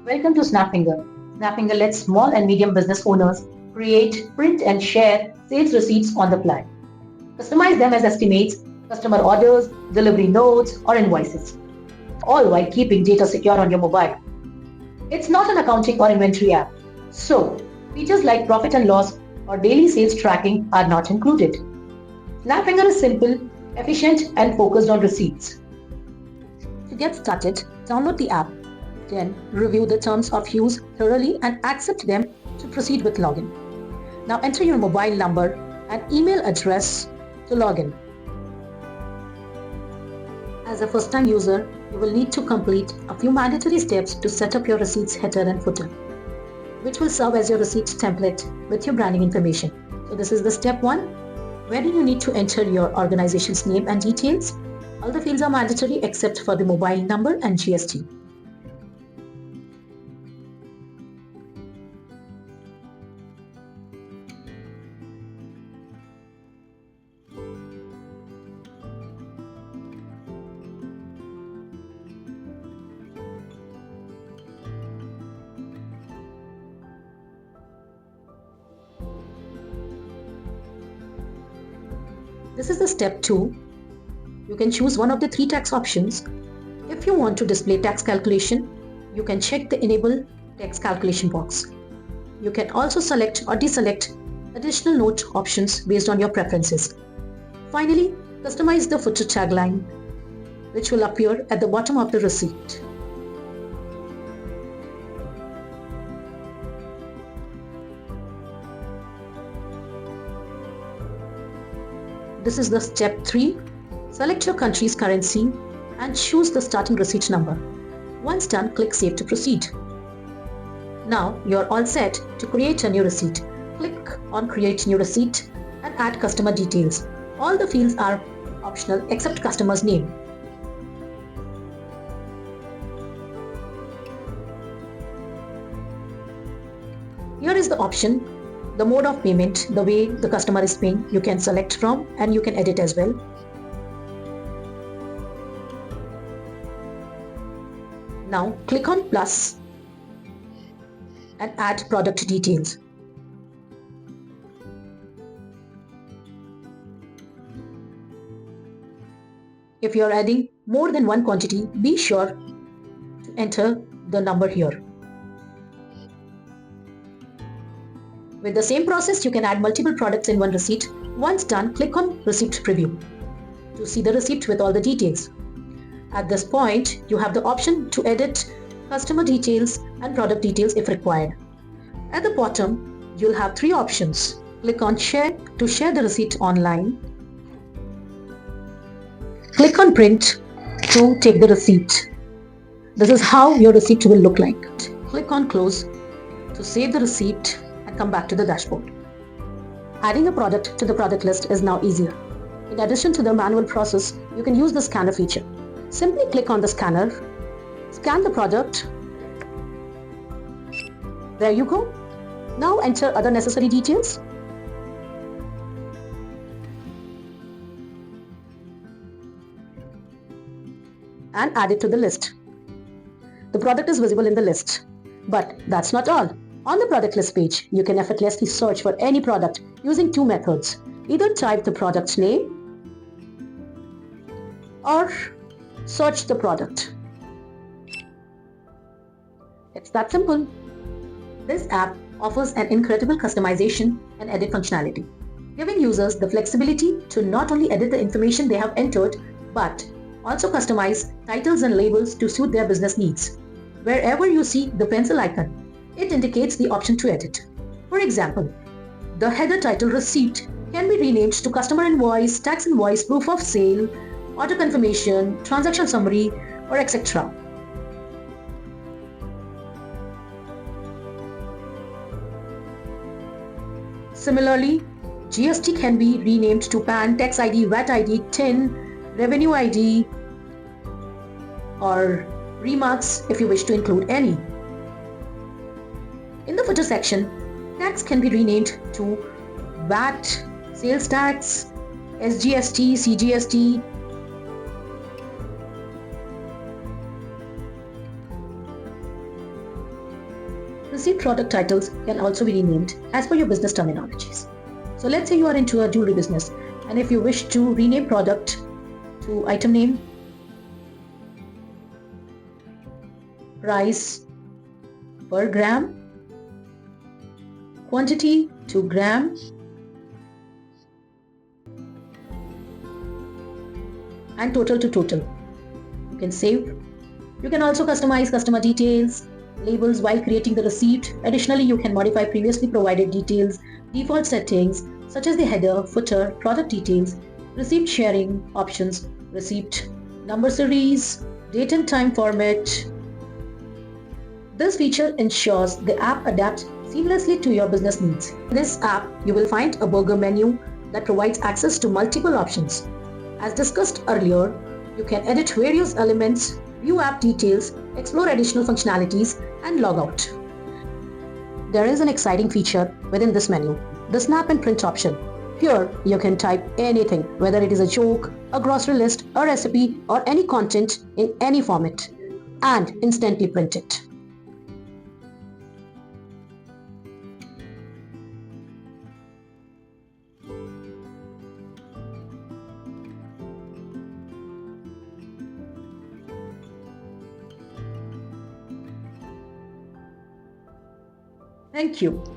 Welcome to Snapfingr. Snapfingr lets small and medium business owners create, print, and share sales receipts on the fly. Customize them as estimates, customer orders, delivery notes, or invoices, all while keeping data secure on your mobile. It's not an accounting or inventory app, so features like profit and loss or daily sales tracking are not included. Snapfingr is simple, efficient, and focused on receipts. To get started, download the app. Then review the terms of use thoroughly and accept them to proceed with login. Now enter your mobile number and email address to login. As a first-time user, you will need to complete a few mandatory steps to set up your receipts header and footer, which will serve as your receipts template with your branding information. So this is the step 1, wherein you need to enter your organization's name and details. All the fields are mandatory except for the mobile number and GST. This is the step 2. You can choose one of the 3 tax options. If you want to display tax calculation, you can check the Enable Tax Calculation box. You can also select or deselect additional note options based on your preferences. Finally, customize the footer tagline, which will appear at the bottom of the receipt. This is the step 3. Select your country's currency and choose the starting receipt number. Once done, click Save to proceed. Now you're all set to create a new receipt. Click on Create New Receipt and add customer details. All the fields are optional except customer's name. Here is the option. The mode of payment, the way the customer is paying, you can select from and you can edit as well. Now click on plus and add product details. If you are adding more than one quantity, be sure to enter the number here. With the same process, you can add multiple products in one receipt. Once done, click on Receipt Preview to see the receipt with all the details. At this point, you have the option to edit customer details and product details if required. At the bottom, you'll have 3 options. Click on Share to share the receipt online. Click on Print to take the receipt. This is how your receipt will look like. Click on Close to save the receipt and come back to the dashboard. Adding a product to the product list is now easier. In addition to the manual process, you can use the scanner feature. Simply click on the scanner, scan the product. There you go. Now enter other necessary details. And add it to the list. The product is visible in the list. But that's not all. On the product list page, you can effortlessly search for any product using 2 methods. Either type the product name or search the product. It's that simple. This app offers an incredible customization and edit functionality, giving users the flexibility to not only edit the information they have entered, but also customize titles and labels to suit their business needs. Wherever you see the pencil icon, it indicates the option to edit. For example, the header title Receipt can be renamed to Customer Invoice, Tax Invoice, Proof of Sale, Order Confirmation, Transaction Summary, or etc. Similarly, GST can be renamed to PAN, Tax ID, VAT ID, TIN, Revenue ID, or remarks if you wish to include any. In the footer section, tax can be renamed to VAT, Sales Tax, SGST, CGST, Received product titles can also be renamed as per your business terminologies. So let's say you are into a jewelry business, and if you wish to rename product to item name, price per gram, quantity to gram, and total to total, you can save. You can also customize customer details, labels while creating the receipt. Additionally, you can modify previously provided details, default settings such as the header, footer, product details, receipt sharing options, receipt number series, date and time format. This feature ensures the app adapts seamlessly to your business needs. In this app, you will find a burger menu that provides access to multiple options. As discussed earlier, you can edit various elements, view app details, explore additional functionalities, and log out. There is an exciting feature within this menu, the snap and print option. Here, you can type anything, whether it is a joke, a grocery list, a recipe, or any content in any format, and instantly print it. Thank you.